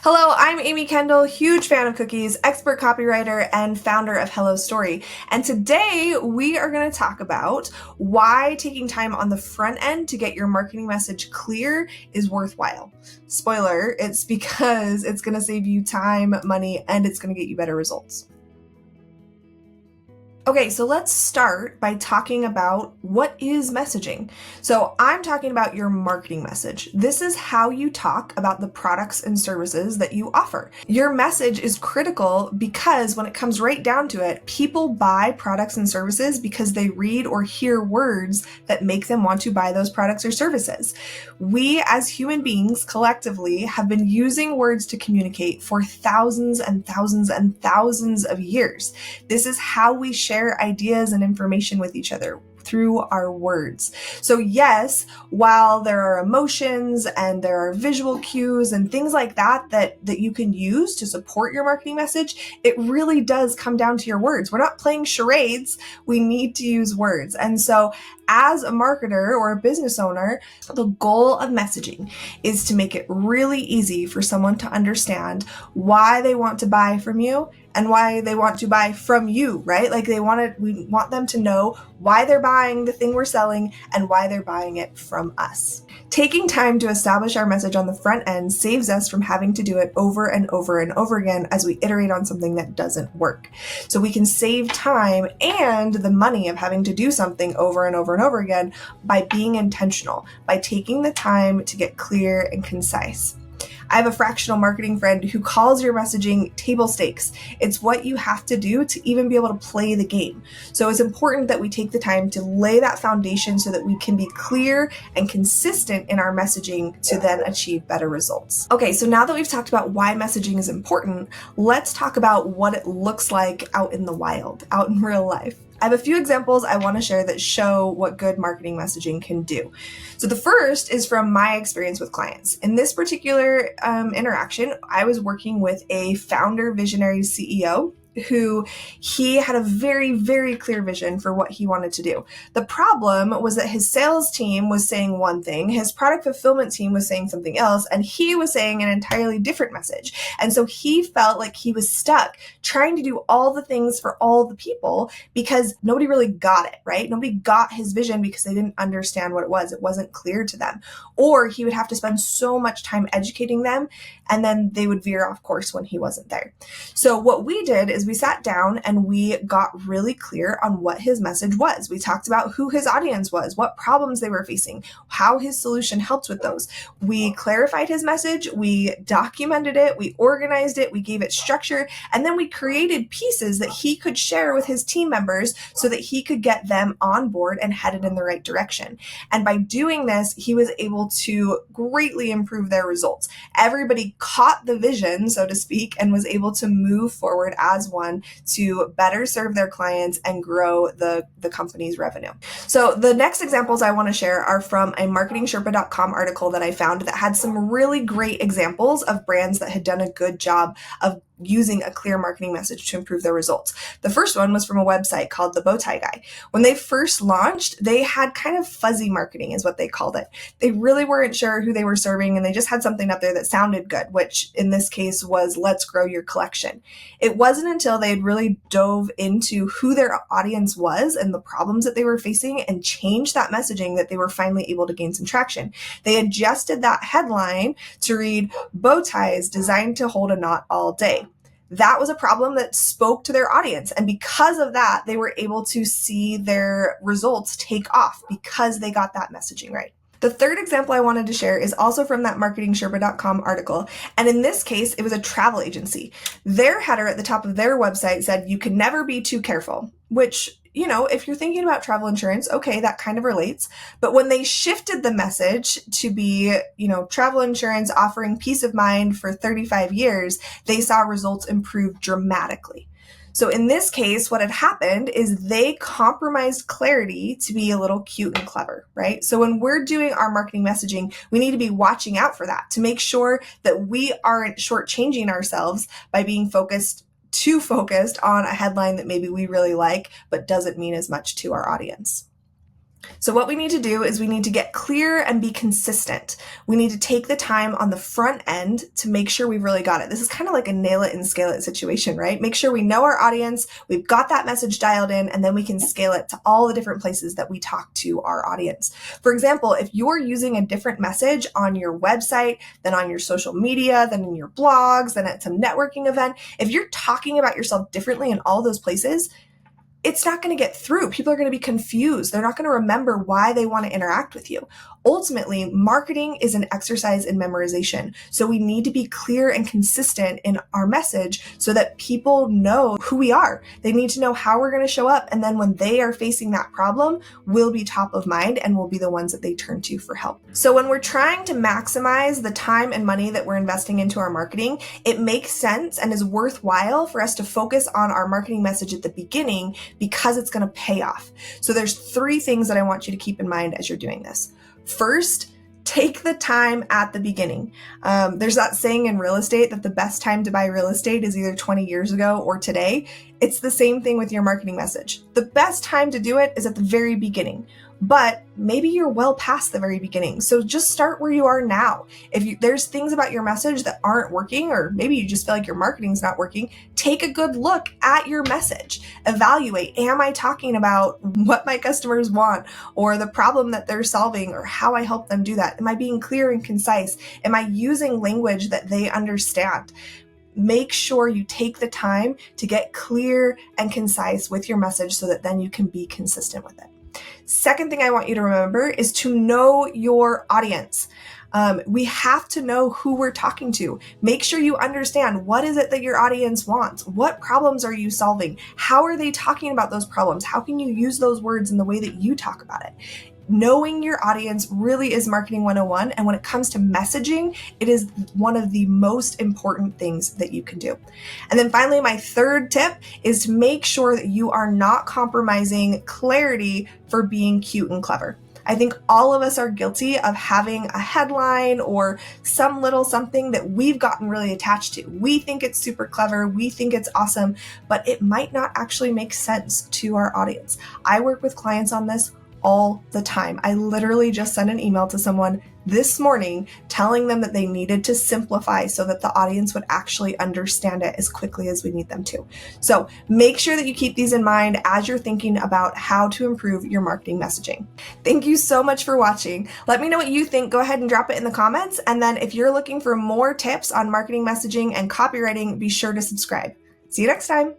Hello, I'm Amy Kendall, huge fan of cookies, expert copywriter, and founder of Hello Story. And today we are going to talk about why taking time on the front end to get your marketing message clear is worthwhile. Spoiler, it's because it's going to save you time, money, and it's going to get you better results. Okay, so let's start by talking about what is messaging. So I'm talking about your marketing message. This is how you talk about the products and services that you offer. Your message is critical because when it comes right down to it, people buy products and services because they read or hear words that make them want to buy those products or services. We as human beings collectively have been using words to communicate for thousands and thousands and thousands of years. This is how we share ideas and information with each other through our words. So yes, while there are emotions and there are visual cues and things like that you can use to support your marketing message, it really does come down to your words. We're not playing charades. We need to use words. And so as a marketer or a business owner, the goal of messaging is to make it really easy for someone to understand why they want to buy from you and why they want to buy from you, right? Like we want them to know why they're buying the thing we're selling and why they're buying it from us. Taking time to establish our message on the front end saves us from having to do it over and over and over again as we iterate on something that doesn't work. So we can save time and the money of having to do something over and over and over again by being intentional, by taking the time to get clear and concise. I have a fractional marketing friend who calls your messaging table stakes. It's what you have to do to even be able to play the game. So it's important that we take the time to lay that foundation so that we can be clear and consistent in our messaging to then achieve better results. Okay, so now that we've talked about why messaging is important, let's talk about what it looks like out in the wild, out in real life. I have a few examples I want to share that show what good marketing messaging can do. So the first is from my experience with clients. In this particular interaction, I was working with a founder visionary CEO who he had a very, very clear vision for what he wanted to do. The problem was that his sales team was saying one thing, his product fulfillment team was saying something else, and he was saying an entirely different message. And so he felt like he was stuck trying to do all the things for all the people because nobody really got it, right? Nobody got his vision because they didn't understand what it was. It wasn't clear to them. Or he would have to spend so much time educating them, and then they would veer off course when he wasn't there. So what we did is we sat down and we got really clear on what his message was. We talked about who his audience was, what problems they were facing, how his solution helped with those. We clarified his message, we documented it, we organized it, we gave it structure, and then we created pieces that he could share with his team members so that he could get them on board and headed in the right direction. And by doing this, he was able to greatly improve their results. Everybody caught the vision, so to speak, and was able to move forward as one to better serve their clients and grow the company's revenue. So the next examples I want to share are from a marketingsherpa.com article that I found that had some really great examples of brands that had done a good job of using a clear marketing message to improve their results. The first one was from a website called The Bowtie Guy. When they first launched, they had kind of fuzzy marketing is what they called it. They really weren't sure who they were serving, and they just had something up there that sounded good, which in this case was let's grow your collection. It wasn't until they had really dove into who their audience was and the problems that they were facing and changed that messaging that they were finally able to gain some traction. They adjusted that headline to read bow ties designed to hold a knot all day. That was a problem that spoke to their audience. And because of that, they were able to see their results take off because they got that messaging right. The third example I wanted to share is also from that marketingsherpa.com article. And in this case, it was a travel agency. Their header at the top of their website said, "You can never be too careful," which, if you're thinking about travel insurance, okay, that kind of relates. But when they shifted the message to be, travel insurance offering peace of mind for 35 years, they saw results improve dramatically. So in this case, what had happened is they compromised clarity to be a little cute and clever, right? So when we're doing our marketing messaging, we need to be watching out for that to make sure that we aren't shortchanging ourselves by being too focused on a headline that maybe we really like, but doesn't mean as much to our audience. So what we need to do is we need to get clear and be consistent. We need to take the time on the front end to make sure we've really got it. This is kind of like a nail it and scale it situation, right? Make sure we know our audience, we've got that message dialed in, and then we can scale it to all the different places that we talk to our audience. For example, if you're using a different message on your website than on your social media, than in your blogs, than at some networking event, if you're talking about yourself differently in all those places, it's not going to get through. People are going to be confused. They're not going to remember why they want to interact with you. Ultimately, marketing is an exercise in memorization. So we need to be clear and consistent in our message so that people know who we are. They need to know how we're going to show up. And then when they are facing that problem, we'll be top of mind and we'll be the ones that they turn to for help. So when we're trying to maximize the time and money that we're investing into our marketing, it makes sense and is worthwhile for us to focus on our marketing message at the beginning because it's going to pay off. So there's 3 things that I want you to keep in mind as you're doing this. First, take the time at the beginning. There's that saying in real estate that the best time to buy real estate is either 20 years ago or today. It's the same thing with your marketing message. The best time to do it is at the very beginning, but maybe you're well past the very beginning. So just start where you are now. If there's things about your message that aren't working, or maybe you just feel like your marketing's not working, take a good look at your message. Evaluate, am I talking about what my customers want or the problem that they're solving or how I help them do that? Am I being clear and concise? Am I using language that they understand? Make sure you take the time to get clear and concise with your message so that then you can be consistent with it. Second thing I want you to remember is to know your audience. We have to know who we're talking to. Make sure you understand what is it that your audience wants. What problems are you solving? How are they talking about those problems? How can you use those words in the way that you talk about it? Knowing your audience really is marketing 101. And when it comes to messaging, it is one of the most important things that you can do. And then finally, my third tip is to make sure that you are not compromising clarity for being cute and clever. I think all of us are guilty of having a headline or some little something that we've gotten really attached to. We think it's super clever, we think it's awesome, but it might not actually make sense to our audience. I work with clients on this all the time. I literally just sent an email to someone this morning telling them that they needed to simplify so that the audience would actually understand it as quickly as we need them to. So make sure that you keep these in mind as you're thinking about how to improve your marketing messaging. Thank you so much for watching. Let me know what you think. Go ahead and drop it in the comments. And then if you're looking for more tips on marketing messaging and copywriting, be sure to subscribe. See you next time.